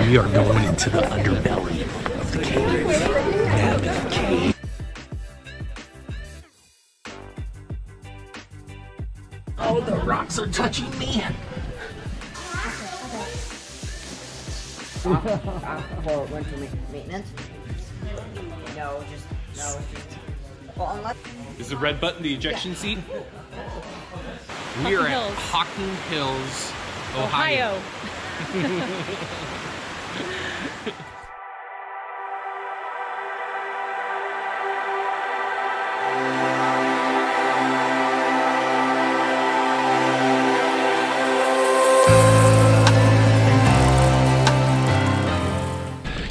We are going into the underbelly of the cave. Mammoth Cave. Oh, the rocks are touching me. For winter maintenance? No, well, unless... Is the red button the ejection seat? We are at Hocking Hills, Ohio.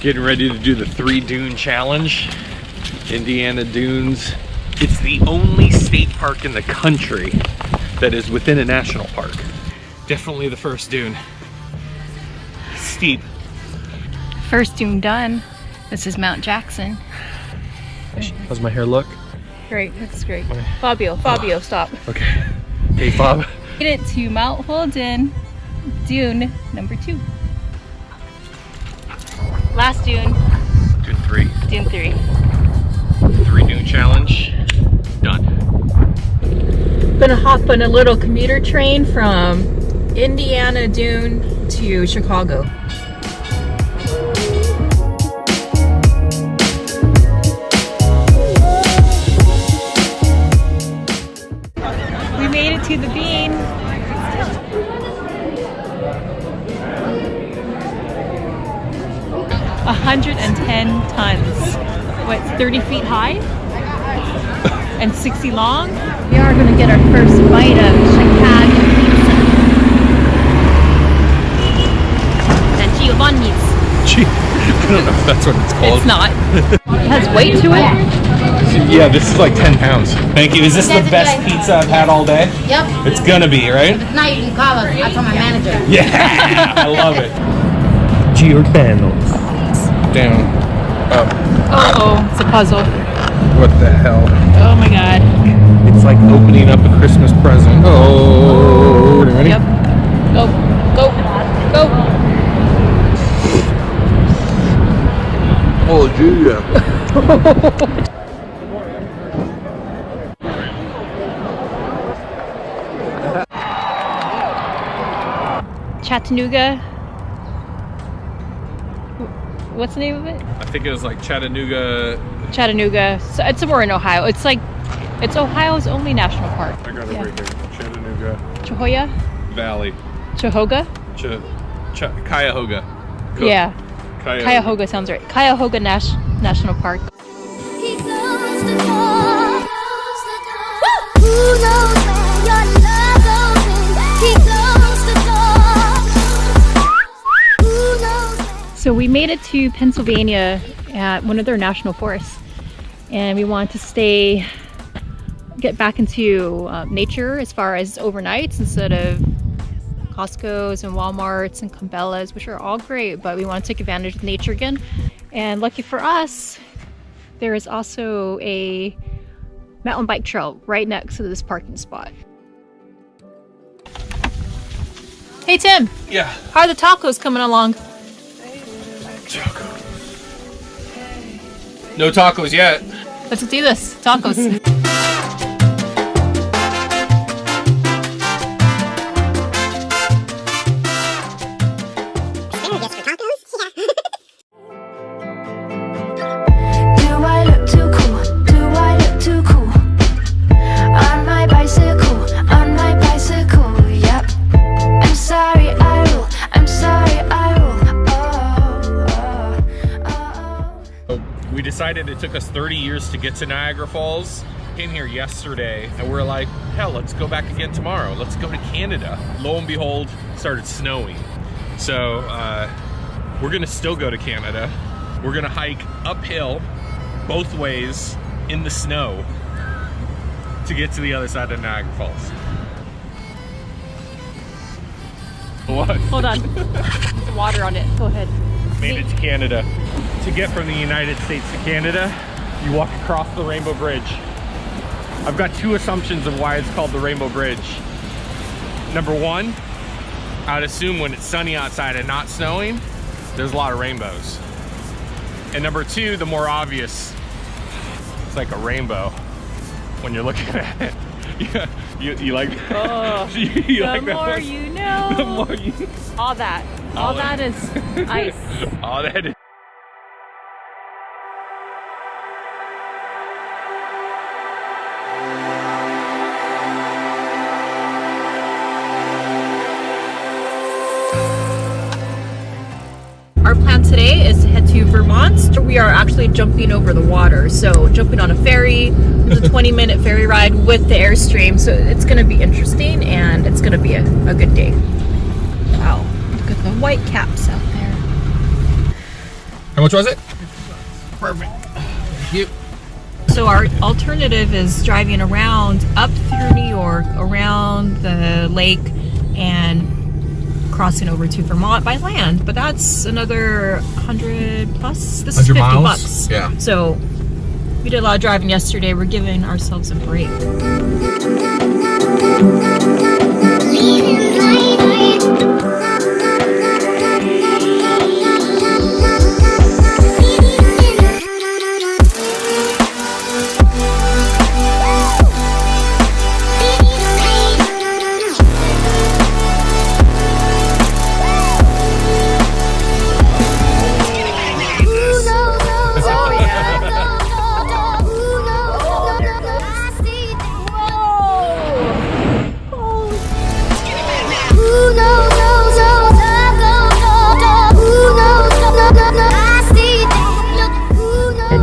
Getting ready to do the 3 dune challenge. Indiana Dunes. It's the only state park in the country that is within a national park. Definitely the first dune. Steep. First dune done. This is Mount Jackson. How's my hair look? Great, that's great. Fabio, stop. Okay. Hey, Bob. Made it to Mount Holden, dune number 2. Last dune. Dune 3. Dune 3. 3 dune challenge. Done. Gonna hop on a little commuter train from Indiana Dune to Chicago. We made it to the bean. 110 tons. What, 30 feet high? And 60 long? We are going to get our first bite of Chicago pizza. And Giovanni's. I don't know if that's what it's called. It's not. It has weight to it? Yeah, this is like 10 pounds. Thank you. Is this the best pizza I've had all day? Yep. It's gonna be, right? If it's not, you can call us. I told my manager. Yeah, I love it. Giordano's. Down, up. Uh-oh, it's a puzzle. What the hell? Oh my god. It's like opening up a Christmas present. Oh, ready? Yep. Go, go, go. Oh, Julia. Chattanooga. What's the name of it? I think it was like Chattanooga. Chattanooga. So it's somewhere in Ohio. It's like, it's Ohio's only national park. I got it right here. Chattanooga Chohoya? Valley. Chohoga? Cuyahoga. Yeah. Cuyahoga sounds right. Cuyahoga National Park. He closed the door. Who knows where your love goes in? He closed the door. Who knows where? So we made it to Pennsylvania at one of their national forests, and we wanted to get back into nature as far as overnights instead of Costco's and Walmart's and Cabela's, which are all great, but we want to take advantage of nature again. And lucky for us, there is also a mountain bike trail right next to this parking spot. Hey Tim! Yeah. How are the tacos coming along? Tacos. No tacos yet. Let's do this. Tacos. Decided it took us 30 years to get to Niagara Falls. Came here yesterday and we're like, hell, let's go back again tomorrow. Let's go to Canada. Lo and behold, it started snowing. So we're gonna still go to Canada. We're gonna hike uphill both ways in the snow to get to the other side of Niagara Falls. What? Hold on. There's water on it. Go ahead. Made it to Canada. To get from the United States to Canada, you walk across the Rainbow Bridge. I've got 2 assumptions of why it's called the Rainbow Bridge. Number 1, I would assume when it's sunny outside and not snowing, there's a lot of rainbows. And number two, the more obvious, it's like a rainbow when you're looking at it. Yeah, you like Oh, you the like that more one? you know. The more you All that is ice. all that is. Our plan today is to head to Vermont. We are actually jumping over the water, so jumping on a ferry. There's a 20-minute ferry ride with the Airstream, so it's going to be interesting and it's going to be a good day. Wow, look at the white caps out there. How much was it? Perfect. Thank you. So our alternative is driving around up through New York, around the lake, and crossing over to Vermont by land, but that's another 100 plus. This is 50 bucks. Yeah. So we did a lot of driving yesterday. We're giving ourselves a break.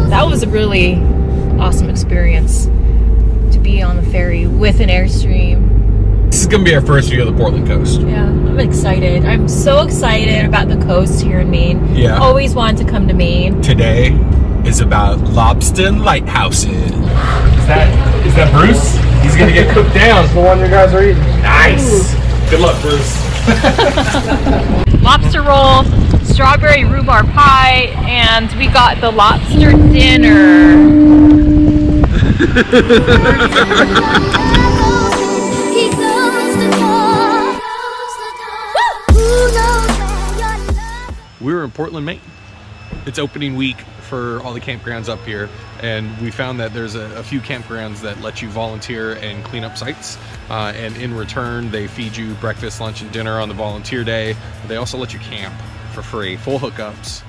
That was a really awesome experience to be on the ferry with an Airstream. This is gonna be our first view of the Portland coast. Yeah, I'm excited. I'm so excited about the coast here in Maine. Yeah. Always wanted to come to Maine. Today is about lobster and lighthouses. Is that Bruce? He's gonna get cooked down. The one you guys are eating. Nice. Good luck, Bruce. Lobster roll, strawberry rhubarb pie, and we got the lobster dinner. He closed the door. Who knows where your love? We're in Portland, Maine. It's opening week for all the campgrounds up here, and we found that there's a few campgrounds that let you volunteer and clean up sites, and in return they feed you breakfast, lunch, and dinner on the volunteer day. They also let you camp for free, full hookups.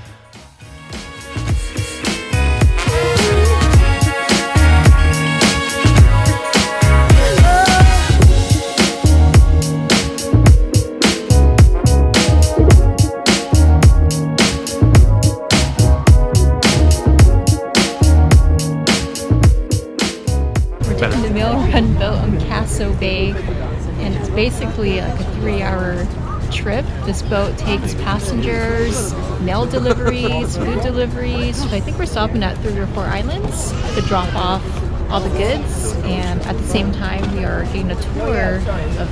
The Mill Run boat on Casso Bay, and it's basically like a 3-hour trip. This boat takes passengers, mail deliveries, food deliveries. So I think we're stopping at 3 or 4 islands to drop off all the goods, and at the same time we are getting a tour of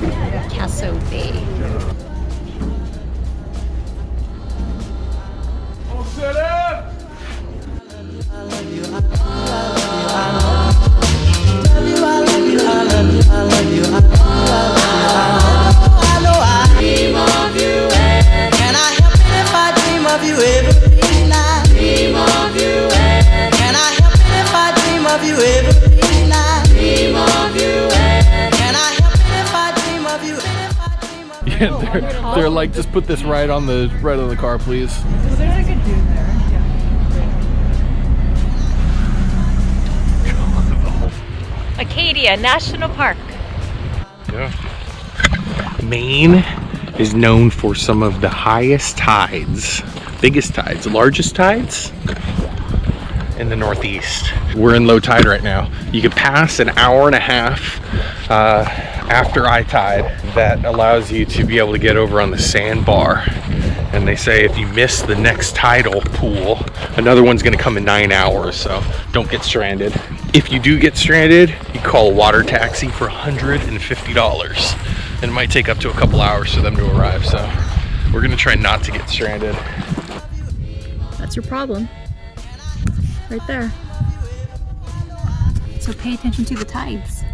Casso Bay. Yeah, they're like, just put this right on the car, please. Well, there's like a dude there. Yeah. Acadia National Park. Yeah. Maine is known for some of the highest tides, biggest tides, largest tides in the Northeast. We're in low tide right now. You can pass an hour and a half after high tide that allows you to be able to get over on the sandbar. And they say if you miss the next tidal pool, another one's gonna come in 9 hours, so don't get stranded. If you do get stranded, you call a water taxi for $150. And it might take up to a couple hours for them to arrive, so we're gonna try not to get stranded. That's your problem. Right there. So pay attention to the tides.